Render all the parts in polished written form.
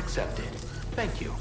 accepted. Thank you.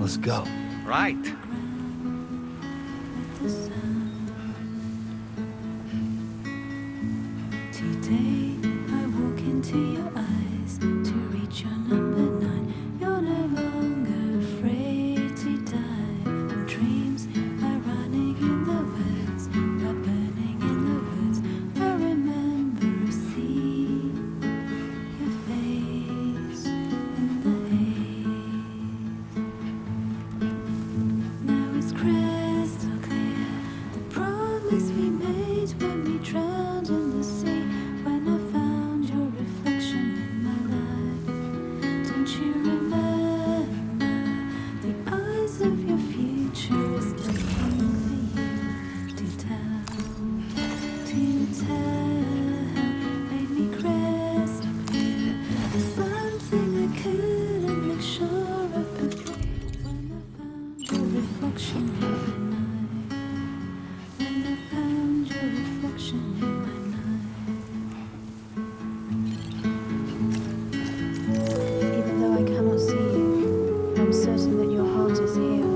Let's go. Right. Today I'm certain that your heart is here.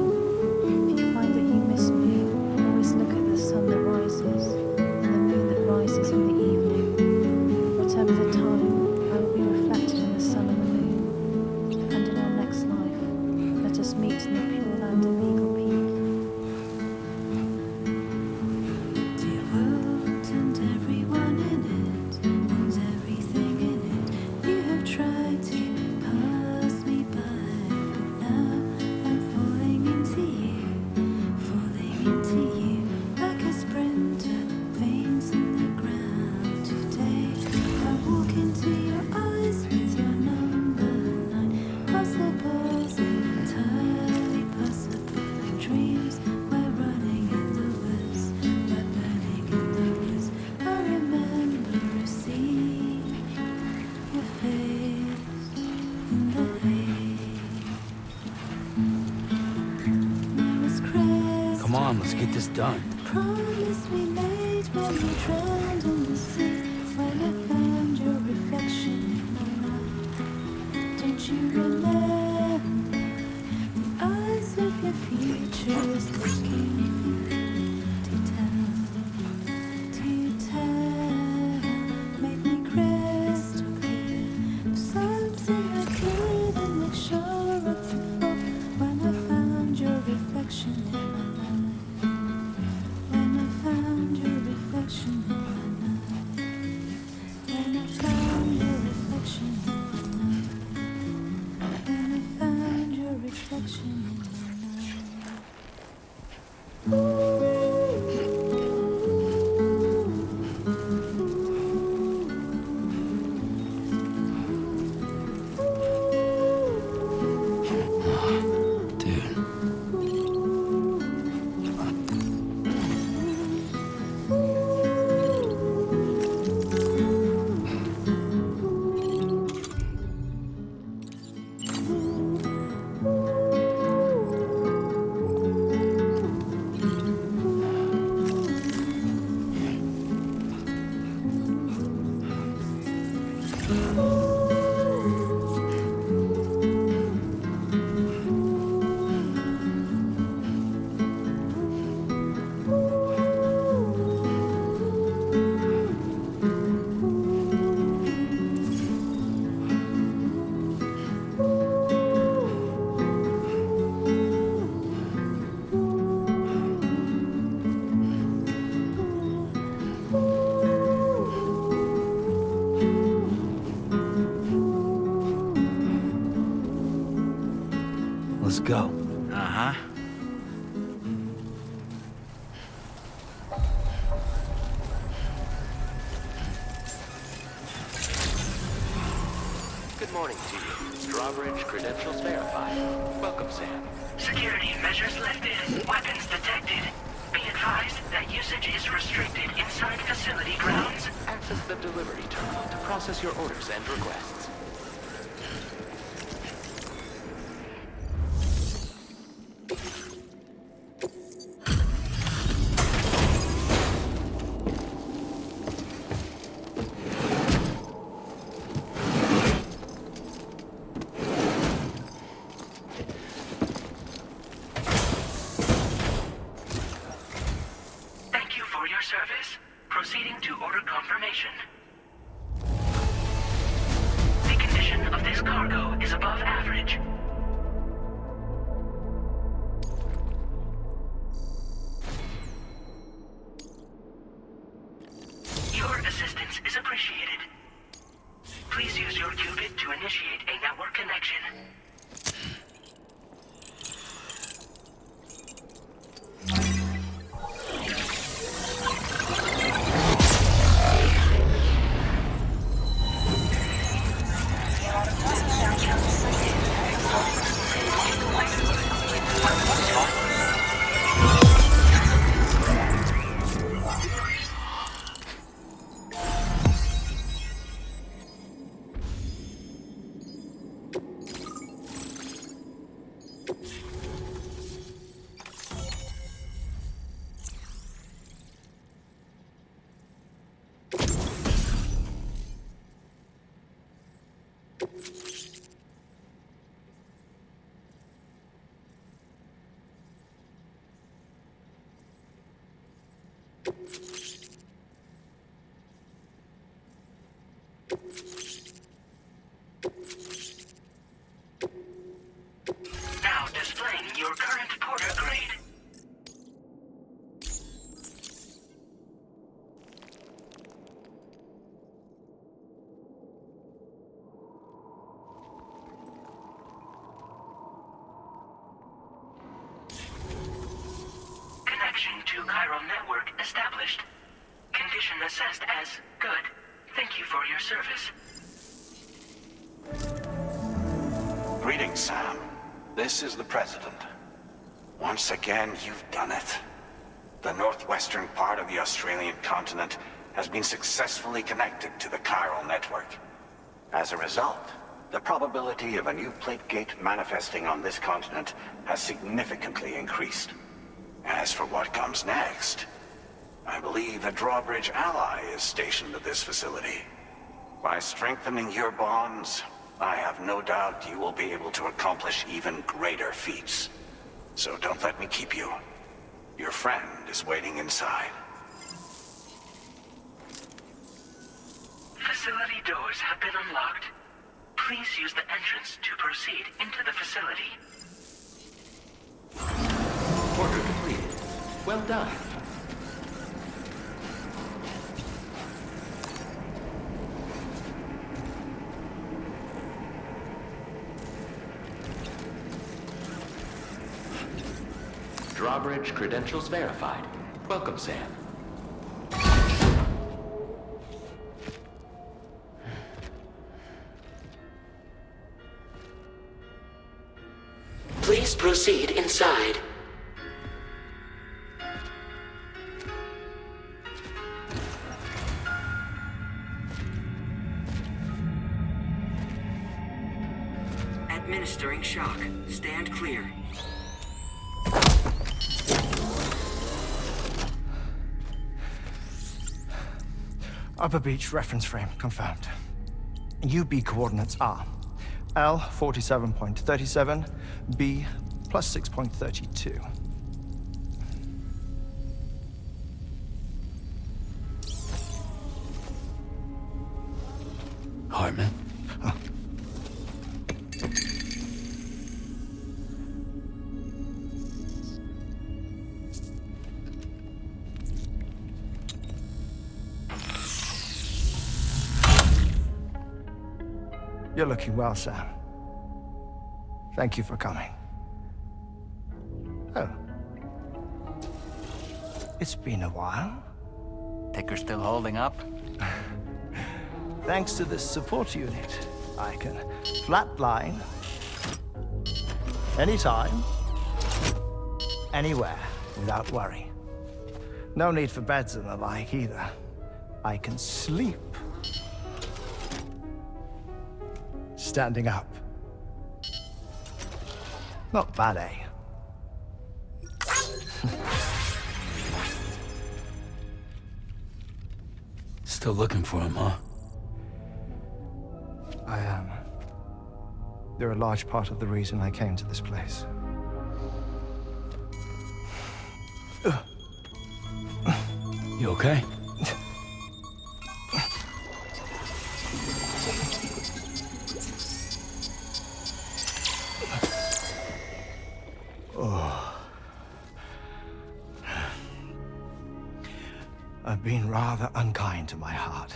If you find that you miss me, always look at the sun that rises and the moon that rises in the evening. Whatever the time, I will be reflected in the sun and the moon. And in our next life, let us meet in the pure land of Eagle Peak. Dear world and everyone in it, and everything in it, you have tried to pass me by, but now I'm falling into you, like a sprinter, veins in the ground. Today I walk into your eyes with your number 9, possibles entirely possible dreams. We're running in the woods, we're burning in the woods. I remember seeing your face in the haze. There was crest. Come on, let's get this done. Promise we made when we drowned in the sea. When I found your reflection in my light, don't you remember the eyes of your features looking for you to tell, made me crystal clear of something I couldn't make sure of before. When I found your reflection in my light. When I found your reflection in my night. When I found your reflection in my night. When I found your reflection in my night. Dude. Let's go. Uh-huh. Good morning to you. Drawbridge credentials verified. Welcome, Sam. Security measures lifted. Weapons detected. Be advised that usage is restricted inside facility grounds. Access the delivery terminal to process your orders and requests. Thank you for your service. Proceeding to order confirmation. The condition of this cargo is above average. Your assistance is appreciated. Please use your qubit to initiate a network connection. Now displaying your current porter grade. Connection to chiral network established. Condition assessed as good. Thank you for your service. Greetings, Sam. This is the President. Once again, you've done it. The northwestern part of the Australian continent has been successfully connected to the chiral network. As a result, the probability of a new plate gate manifesting on this continent has significantly increased. As for what comes next, I believe a drawbridge ally is stationed at this facility. By strengthening your bonds, I have no doubt you will be able to accomplish even greater feats. So don't let me keep you. Your friend is waiting inside. Facility doors have been unlocked. Please use the entrance to proceed into the facility. Order completed. Well done. Drawbridge credentials verified. Welcome, Sam. Please proceed inside. Administering shock. Stand clear. Upper beach reference frame confirmed. UB coordinates are L 47.37, B plus 6.32. Hartman? You're looking well, Sam. Thank you for coming. Oh. It's been a while. Ticker still holding up? Thanks to this support unit, I can flatline anytime, anywhere, without worry. No need for beds and the like either. I can sleep standing up. Not bad, eh? Still looking for him, huh? I am. They're a large part of the reason I came to this place. You okay? I've been rather unkind to my heart.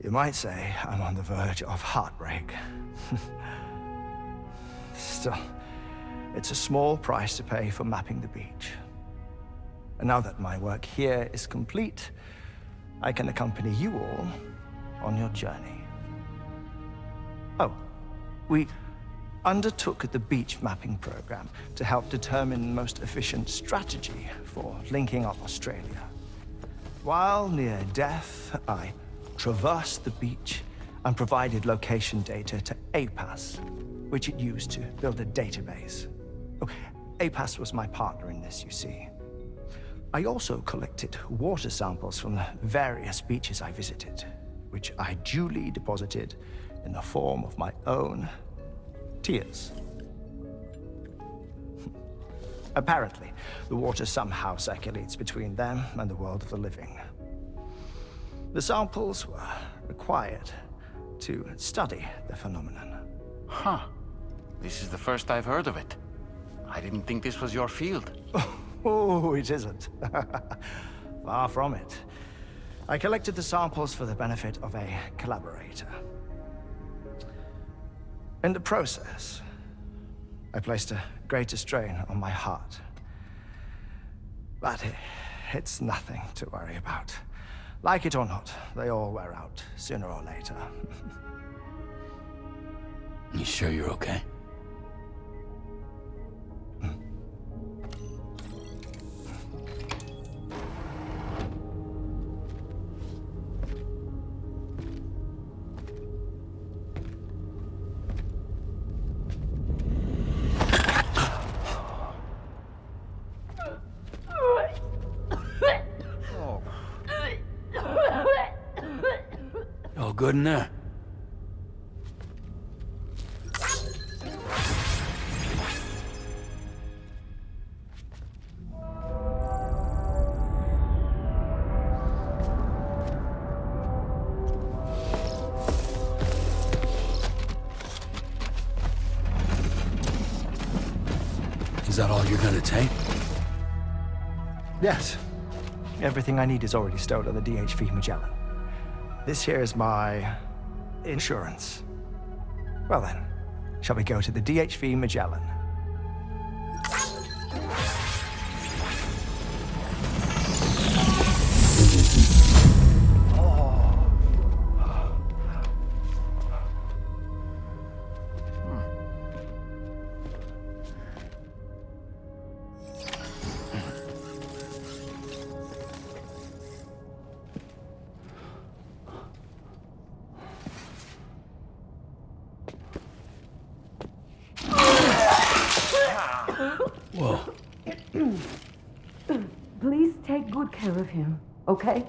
You might say I'm on the verge of heartbreak. Still, it's a small price to pay for mapping the beach. And now that my work here is complete, I can accompany you all on your journey. Oh, we undertook the beach mapping program to help determine the most efficient strategy for linking up Australia. While near death, I traversed the beach and provided location data to APAS, which it used to build a database. Oh, APAS was my partner in this, you see. I also collected water samples from the various beaches I visited, which I duly deposited in the form of my own tears. Apparently, the water somehow circulates between them and the world of the living. The samples were required to study the phenomenon. Huh. This is the first I've heard of it. I didn't think this was your field. Oh, it isn't. Far from it. I collected the samples for the benefit of a collaborator. In the process, I placed a greater strain on my heart. But it's nothing to worry about. Like it or not, they all wear out sooner or later. You sure you're okay? All good in there? Is that all you're gonna take? Yes. Everything I need is already stored on the DHV Magellan. This here is my insurance. Well then, shall we go to the DHV Magellan? Whoa. Please take good care of him, okay?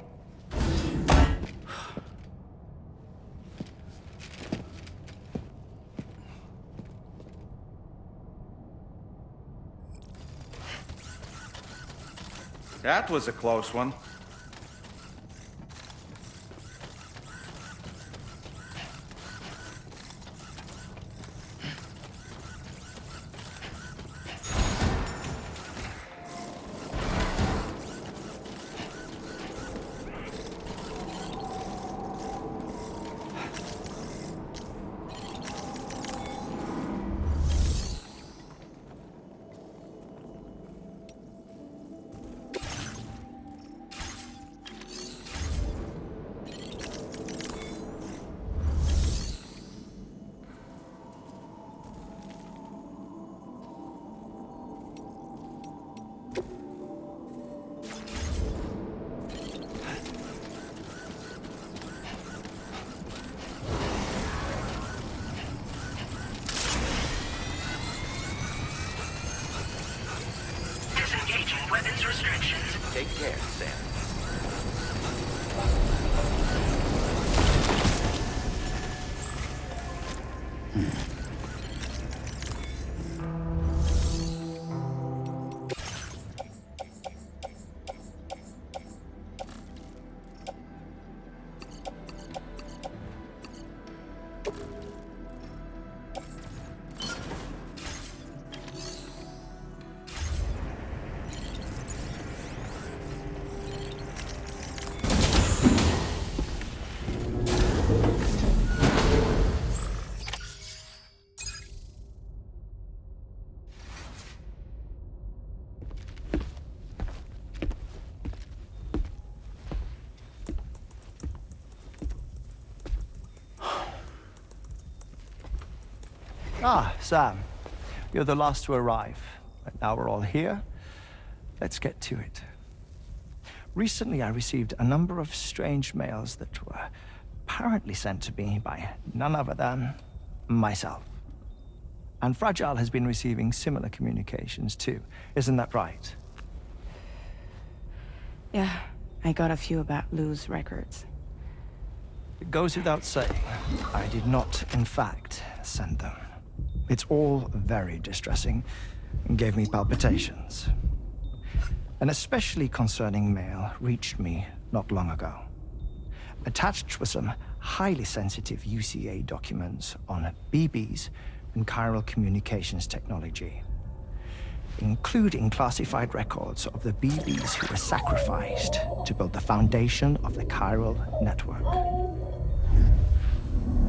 That was a close one. Disengaging weapons restrictions. Take care, Sam. Ah, Sam. You're the last to arrive. But now we're all here. Let's get to it. Recently, I received a number of strange mails that were apparently sent to me by none other than myself. And Fragile has been receiving similar communications too. Isn't that right? Yeah, I got a few about Lou's records. It goes without saying, I did not, in fact, send them. It's all very distressing and gave me palpitations. An especially concerning mail reached me not long ago. Attached were some highly sensitive UCA documents on BBs and chiral communications technology, including classified records of the BBs who were sacrificed to build the foundation of the chiral network.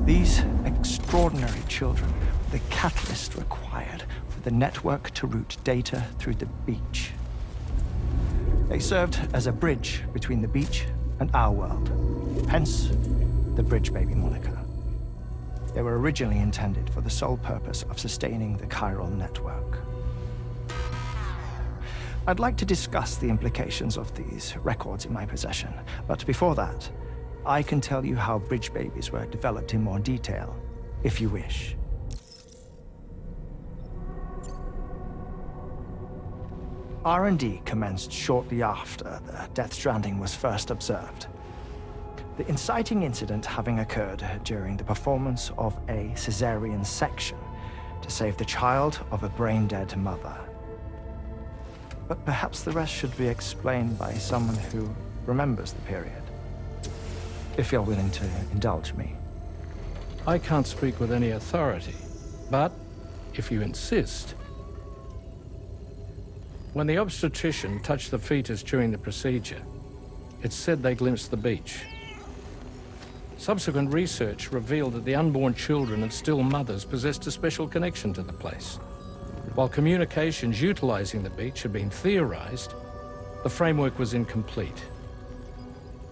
These extraordinary children were the catalyst required for the network to route data through the beach. They served as a bridge between the beach and our world, hence the Bridge Baby moniker. They were originally intended for the sole purpose of sustaining the chiral network. I'd like to discuss the implications of these records in my possession, but before that, I can tell you how Bridge Babies were developed in more detail, if you wish. R&D commenced shortly after the Death Stranding was first observed. The inciting incident having occurred during the performance of a cesarean section to save the child of a brain-dead mother. But perhaps the rest should be explained by someone who remembers the period. If you're willing to indulge me. I can't speak with any authority, but if you insist. When the obstetrician touched the fetus during the procedure, it's said they glimpsed the beach. Subsequent research revealed that the unborn children and still mothers possessed a special connection to the place. While communications utilizing the beach had been theorized, the framework was incomplete.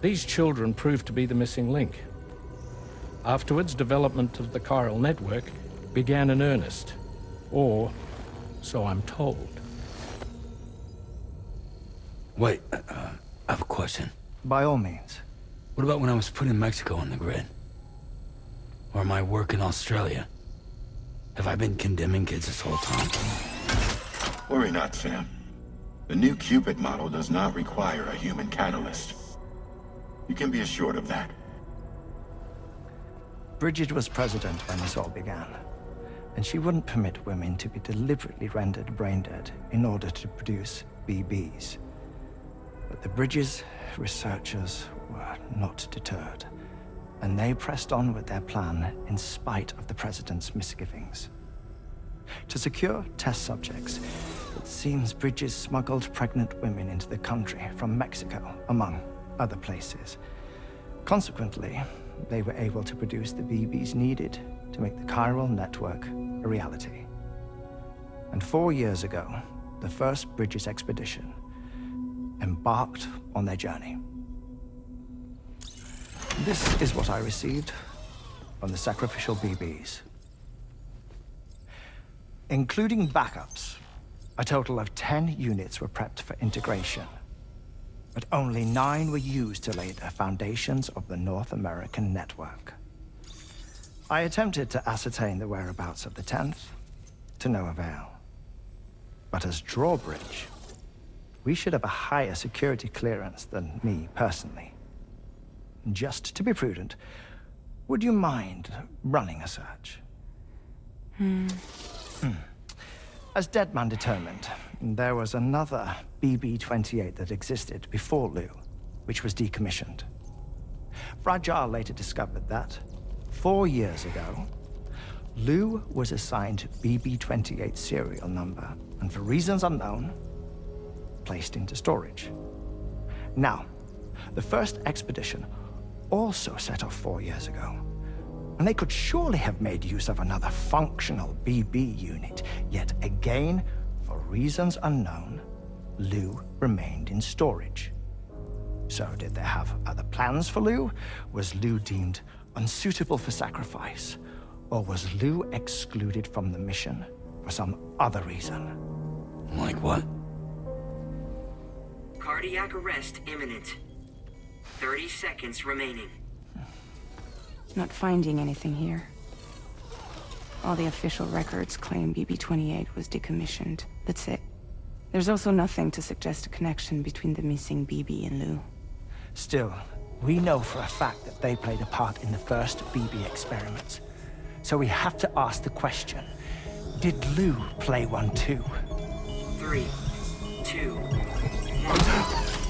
These children proved to be the missing link. Afterwards, development of the chiral network began in earnest, or so I'm told. Wait, I have a question. By all means. What about when I was put in Mexico on the grid? Or my work in Australia? Have I been condemning kids this whole time? Worry not, Sam. The new Cupid model does not require a human catalyst. You can be assured of that. Bridget was president when this all began, and she wouldn't permit women to be deliberately rendered brain-dead in order to produce BBs. But the Bridges researchers were not deterred, and they pressed on with their plan in spite of the president's misgivings. To secure test subjects, it seems Bridges smuggled pregnant women into the country from Mexico, among other places. Consequently, they were able to produce the BBs needed to make the chiral network a reality. And 4 years ago, the first Bridges expedition embarked on their journey. This is what I received from the sacrificial BBs. Including backups, a total of 10 units were prepped for integration, but only 9 were used to lay the foundations of the North American network. I attempted to ascertain the whereabouts of the 10th, to no avail. But as drawbridge, we should have a higher security clearance than me personally. Just to be prudent, would you mind running a search? As Deadman determined, there was another BB-28 that existed before Lou, which was decommissioned. Fragile later discovered that, 4 years ago, Lou was assigned BB-28 serial number, and for reasons unknown, placed into storage. Now, the first expedition also set off 4 years ago, and they could surely have made use of another functional BB unit, yet again, for reasons unknown, Lou remained in storage. So did they have other plans for Lou? Was Lou deemed unsuitable for sacrifice? Or was Lou excluded from the mission for some other reason? Like what? Cardiac arrest imminent. 30 seconds remaining. Not finding anything here. All the official records claim BB-28 was decommissioned. That's it. There's also nothing to suggest a connection between the missing BB and Lou. Still, we know for a fact that they played a part in the first BB experiments. So we have to ask the question, did Lou play one too? 3, 2, 1.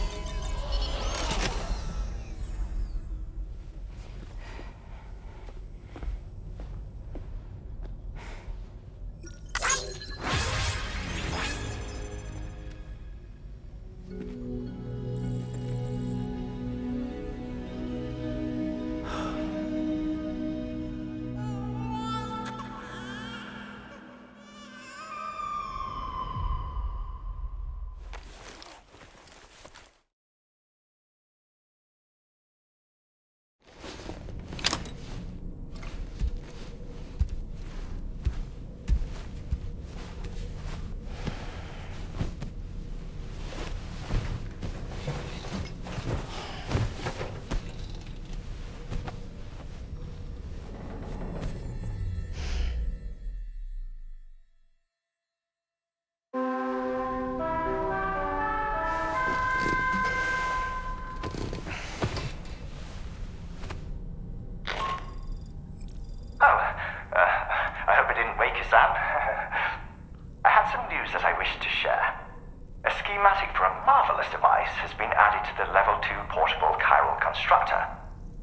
the Level 2 portable chiral constructor.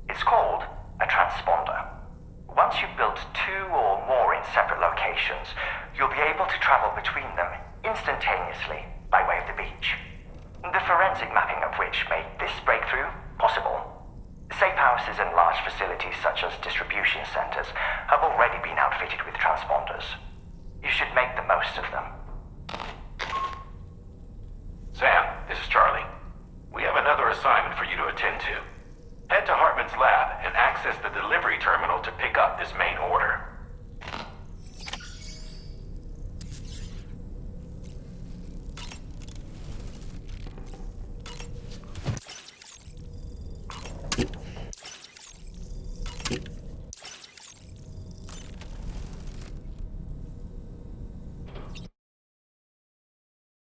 It's called a transponder. Once you've built 2 or more in separate locations, you'll be able to travel between them instantaneously by way of the beach. The forensic mapping of which made this breakthrough possible. Safe houses and large facilities such as distribution centers have already been outfitted with transponders. You should make the most of them. Sam, this is Charlie. We have another assignment for you to attend to. Head to Hartman's lab and access the delivery terminal to pick up this main order.